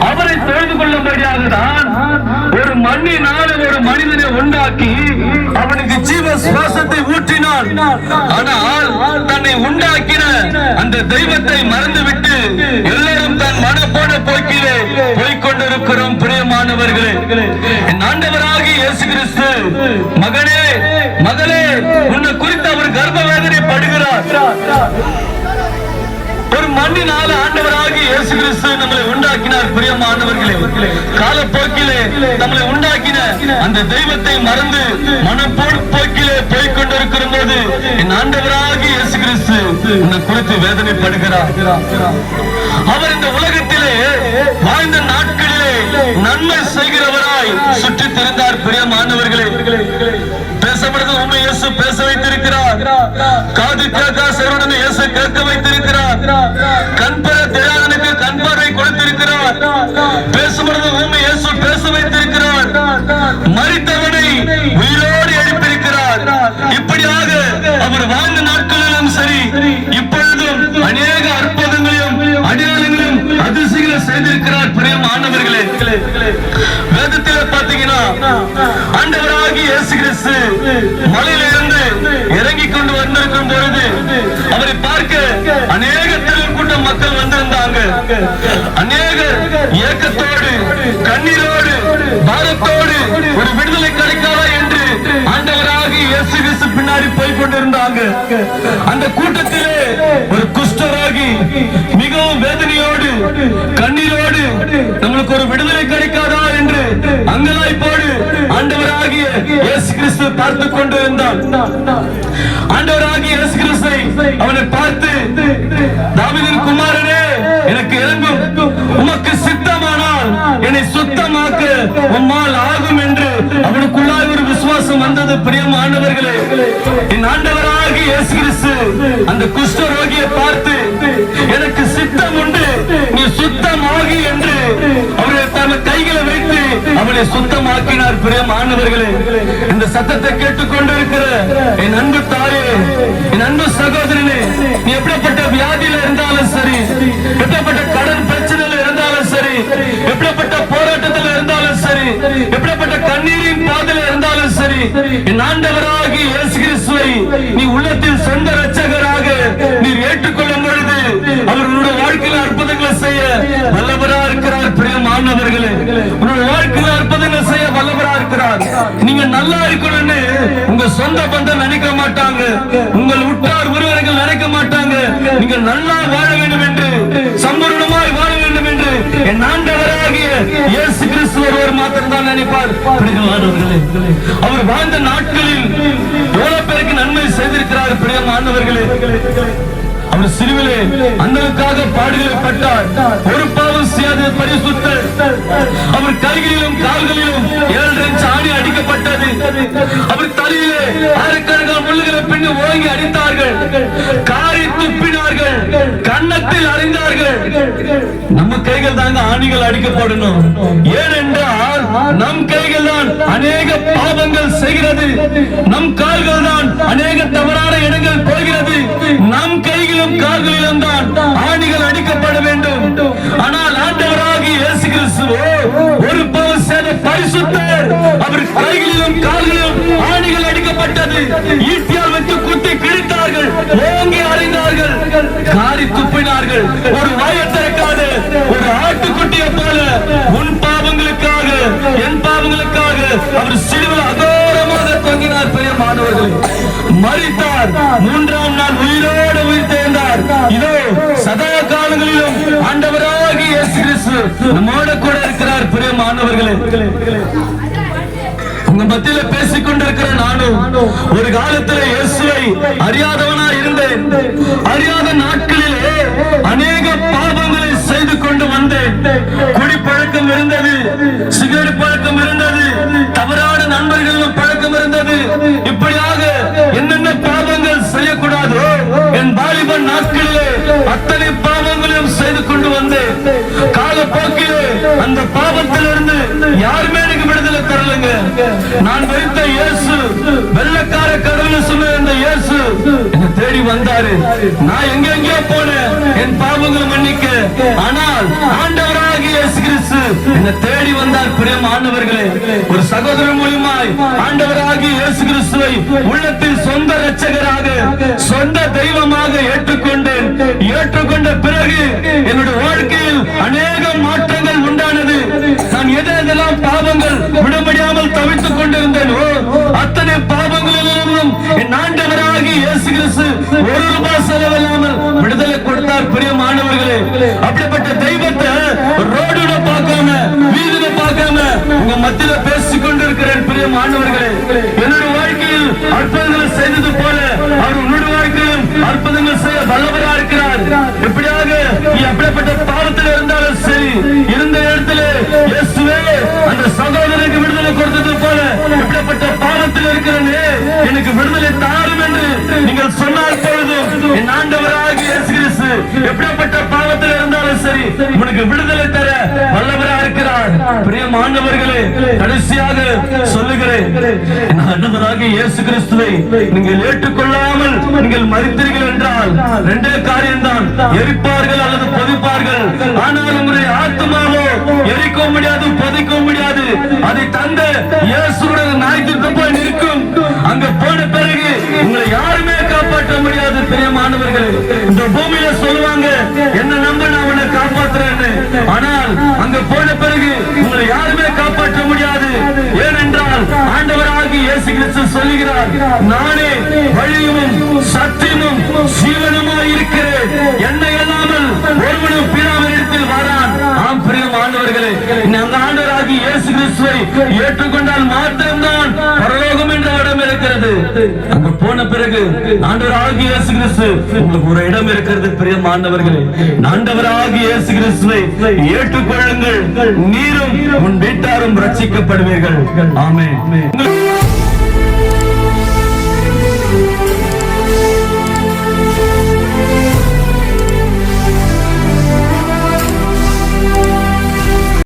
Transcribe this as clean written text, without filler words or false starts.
அவரை தொழுது கொள்ளும்படியாக தான் ஒரு மண்ணினால் ஒரு மனிதனை உண்டாக்கி அவனுக்கு ஜீவ சுவாசத்தை ஊற்றினார். ஆனால் தன்னை உண்டாக்கின அந்த தெய்வத்தை மறந்துவிட்டு எல்லாரும் தன் மனப்போன போக்கிலே போய்கொண்டிருக்கிறோம். பிரியமானவர்களே, என் ஆண்டவராகிய இயேசு கிறிஸ்து மகனே மகளே உன்னை குறித்து அவர் கர்ப்ப வேதனை படுகிறார். ஒரு மண்ணினால் ஆண்டவராகிய இயேசு கிறிஸ்து நம்மளை உண்டாக்கினார். பிரியமானவர்களே, காலப்போக்கிலே நம்மளை உண்டாக்கின அந்த தெய்வத்தை மறந்து மனப்போக்கிலே போய்கொண்டிருக்கிற போது என் ஆண்டவராகிய இயேசு கிறிஸ்து உன்னை குறித்து வேதனைப்படுகிறார். அவர் இந்த உலகத்திலே வாழ்ந்த நாட்களிலே நன்மை செய்கிறவராய் சுற்றி திரிந்தார். பிரியமானவர்களே, பேசப்படுறது உண்மை இயேசு பேச வைத்திருக்கிறார். காது கேட்காதவனுக்கு இயேசு கேட்க வைத்திருக்கிறார். கண் பெற தெரியாதவனுக்கு கண் பார்வை கொடுத்திருக்கிறார். பேசப்படுறது உண்மை இயேசு பேச வைத்திருக்கிறார். மரித்தவனை உயிரோடு எழுப்பியிருக்கிறார். இப்படியாக அவர் வாழ்ந்த நாட்களிலும் சரி இப்பொழுதும் அநேக அற்புதங்களையும் அடையாளங்களையும் அதிசயங்களை செய்திருக்கிறார். பிரியமானவர்களே, வேதத்திலே பார்த்தீங்கன்னா ஆண்டவராகிய இயேசு கிறிஸ்து மலையிலிருந்து இறங்கிக் கொண்டு வந்திருக்கும் பொழுது அவரை பார்க்க அநேக கூட்டம் மக்கள் வந்திருந்தாங்க. அநேக ஏக்கத்தோடு கண்ணீரோடு பாரத்தோடு ஒரு விடுதலை கிடைக்காதா என்று ஆண்டவராகிய இயேசு கிறிஸ்து பின்னாடி போய் கொண்டிருந்தாங்க. அந்த கூட்டத்திலே ஒரு குஷ்டராகி மிகவும் வேதனையோடு கண்ணீரோடு நம்மளுக்கு ஒரு விடுதலை கிடைக்காதா என்று அங்கலாய்ப்போடு ஆண்டவராகிய இயேசு கிறிஸ்து பார்த்து கொண்டிருந்தார். ஆண்டவராகிய இயேசு கிறிஸ்து அவனை பார்த்து, தாவீதின் குமாரனே எனக்கு இறங்கும், உமக்கு சித்தமானால் என்னை சுத்தமாக்க உம்மால் ஆகும் என்று அவனுக்குள்ளாய் ஒரு விசுவாசம் வந்தது. பிரியமானவர்களே, என் ஆண்டவராகிய இயேசு கிறிஸ்து அந்த குஷ்டரோகியை பார்த்து, எனக்கு சித்தம் உண்டு, நீ சுத்தமாகி என்று அவரை தன் கைகளை வைத்து அவனை சுத்தமாக்கினார். பிரியமானவர்களே, இந்த சத்தத்தை கேட்டுக்கொண்டிருக்கிற என் அன்பு தாயே, என் அன்பு சகோதரனே, நீ எப்படிப்பட்ட வியாதியில இருந்தாலும் சரி, எப்படிப்பட்ட கடன் பிரச்சனையில இருந்தாலும் சரி, எப்படிப்பட்ட போராட்டத்தில் இருந்தாலும் சரி, எப்படிப்பட்ட கண்ணீரின் பாதையில இருந்தாலும் சரி, என் ஆண்டவராகிய இயேசு கிறிஸ்துவை நீ உள்ளத்தில் சொந்த இரட்சகராக நீர் ஏற்றுக்கொள்ளும் பொழுது அவர் உன்னுடைய வாழ்க்கையில் அற்புதங்களை செய்ய வல்லவரா இருக்கிறார். பிரியமானவர்களே, உன்னுடைய வாழ்க்கையில் அற்புதங்களை செய்ய வல்லவரா இருக்கிறார். நீங்க நல்லா இருக்கணும்னு உங்க சொந்த பந்தம் நினைக்க மாட்டாங்க, உங்கள் உற்றார் உறவினர்கள் நினைக்க மாட்டாங்க. நீங்க நல்லா வாழ வேண்டும் என்று, சம்பூர்ணமாய் வாழ வேண்டும் என்று என் ஆண்டவராகிய இயேசு கிறிஸ்து ஒருவர் மாத்திரம் தான் நினைப்பார். அவர் வாழ்ந்த நாட்களில் எவ்வளவு பேருக்கு நன்மை செய்திருக்கிறார். பிரியமானவர்களே, அவர் சிறுவிலே அந்தனுக்காக பாடுகளைப்பட்டார். ஒரு பாவம் செய்யாத பரிசுத்தர். அவர் கைகளிலும் கால்களிலும் 7 இன்ச் ஆணி அடிக்கப்பட்டது. அவர் தலையிலே ஆயிரக்கணக்கான முள்ளுகளை பின்னு ஓங்கி அடித்தார்கள், காரி துப்பினார்கள், கன்னத்தில் அறிந்தார்கள். நம்ம கைகள் தாங்க ஆணிகள் அடிக்கப்படணும். ஏனென்றால் நம் கைகள் தான் அநேக பாவங்கள் செய்கிறது, நம் கால்கள் தான் அநேக தவறான இடங்கள் போகிறது. நம் கைகளிலும் கால்களிலும் தான் ஆணிகள் அடிக்கப்பட வேண்டும். ஆனால் ஆண்டவராகிய இயேசு கிறிஸ்துவோ ஒரு பாவம் செய்த பரிசுத்தர். அவர் கைகளிலும் கால்களிலும் ஆணிகள் அடிக்கப்பட்டது. ஈட்டியால் வைத்து குத்தி கிழித்தார்கள், ஓங்கி அறிந்தார்கள், காரி துப்பினார்கள். ஒரு வாயை திறக்காத ஒரு ஆட்டுக்குட்டியை போல உன் பாவங்களுக்காக என் பாவங்களுக்காக அவர் சிலுவையில் அகோரமாக தொங்கினார். பிரியமானவர்களே, மரித்தார், 3ஆம் நாள் உயிரோடு உயிர் தேர்ந்தார். இதோ சதா காலங்களிலும் ஆண்டவராகிய இயேசு கிறிஸ்து நம்மோடு கூட இருக்கிறார். பிரியமானவர்களே, உங்க மத்தியில பேசிக் கொண்டிருக்கிற நானும் ஒரு காலத்தில் இயேசுவை அறியாதவனா இருந்தேன். அறியாத நாட்களிலே அநேக பாவங்களை செய்து கொண்டு வந்தேன். குடிப்பழக்கம் இருந்தது, சிகரெட் பழக்கம் இருந்தது, தவறான நண்பர்களும் பழக்கம் இருந்தது. இப்படியாக என்னென்ன பாவங்கள் செய்யக்கூடாதோ என் வாலிப நாட்களிலே அத்தனை பாவங்களையும் செய்து கொண்டு வந்தேன். காலப்போக்கிலே அந்த பாவத்திலிருந்து யாருமே எனக்கு விடுதலை தரலங்க. நான் வைத்த இயேசு, வெள்ளக்கார கடவுள் சொன்ன இந்த இயேசு என்னை தேடி வந்தாரு. நான் எங்கெங்கே போனேன் என் பாவங்களை மன்னிக்க. ஆனால் ஆண்டவராக ஆண்டவராகிய இயேசு கிறிஸ்து என்னை தேடி வந்தார். பிரியமானவர்களே, ஒரு சகோதரர் மூலமாய் ஆண்டவராகிய இயேசு கிறிஸ்துவை உள்ளத்தில் சொந்த இரட்சகராக சொந்த தெய்வமாக ஏற்றுக்கொண்டேன். ஏற்றுக்கொண்ட பிறகு என்னுடைய வாழ்க்கையில் அநேக மாற்றங்கள் உண்டானது. நான் எதெல்லாம் பாவங்கள் விட முடியாமல் தவித்துக் கொண்டிருந்தேனோ அத்தனை பாவங்களிலும் என் ஆண்டவராகிய இயேசு கிறிஸ்து ஒரு ரூபாய் செலவில்லாமல் விடுதலை கொடுத்தார். பிரியமானவர்களே, அப்படிப்பட்ட தெய்வத்தை ரோடுல பார்க்காம வீதியில பார்க்காம உங்க மத்தியில பேசிக் கொண்டிருக்கிறேன். பிரியமானவர்களே, என்னுடைய வாழ்க்கையில் அற்புதங்களை செய்தது போல அவர் உன்னுடைய வாழ்க்கையில் அற்புதங்கள் செய்ய வல்லவராக இருக்கிறார். எப்படியாக நீ அப்படிப்பட்ட பாவத்தில் இருந்தாலும் சரி, இருந்த இடத்துல இயேசுவே அந்த சகோதரனுக்கு விடுதலை கொடுத்தது போல இப்படிப்பட்ட பாவத்தில் இருக்கிறனே எனக்கு விடுதலை தாரும் என்று நீங்கள் சொன்னால் பொழுதும் என் ஆண்டவராகிய இயேசு கிறிஸ்து எப்படிப்பட்ட பாவத்தில் இருந்தாலும் சரி உனக்கு விடுதலை தர வல்லவராக இருக்கிறார். பிரியமானவர்களே, கடைசியாக சொல்லுகிறேன், என் ஆண்டவராகிய இயேசு கிறிஸ்துவை நீங்கள் ஏற்றுக்கொள்ளாமல் நீங்கள் மரித்தீர்கள் என்றால் ரெண்டே காரியம்தான், எரிப்பார்கள் அல்லது புதைப்பார்கள். ஆனால் உங்களுடைய ஆத்மாவோ எரிக்க முடியாது, புதைக்க முடியாது. அதை தந்த இயேசுடைய நாய்க்கு போய் நிற்கும். அங்க போன பிறகு உங்களை யாருமே காப்பாற்ற முடியாது. பிரியமானவர்களே, இந்த பூமியில சொல்லுவாங்க என்ன நம்ப நான் உன்னை காப்பாற்றுறேன்னு. ஆனால் அங்க போன பிறகு உங்களை யாருமே காப்பாற்ற முடியாது. ஏனென்றால் ஆண்டவராகிய இயேசு கிறிஸ்து சொல்லுகிறார், நானே வழியும் சத்தியமும் ஜீவனுமாய் இருக்கிறேன், என்னை அல்லாமல் ஒருவனும் பிதாவினிடத்தில் வரான். ஆம் பிரியமானவர்களே, அந்த ஆண்டவராகிய இயேசு கிறிஸ்துவை ஏற்றுக்கொண்டால் மாத்திரம்தான் பரலோகம் என்ற இடம் இருக்கிறது. அங்க போன பிறகு ஆண்டவராகிய இயேசு கிறிஸ்து உங்களுக்கு ஒரு இடம் இருக்கிறது. பிரியமானவர்களே, ஆண்டவராகிய இயேசு கிறிஸ்துவை ஏற்றுக்கொள்ளுங்கள், நீரும் உன் வீட்டாரும் ரட்சிக்கப்படுவீர்கள். ஆமென்.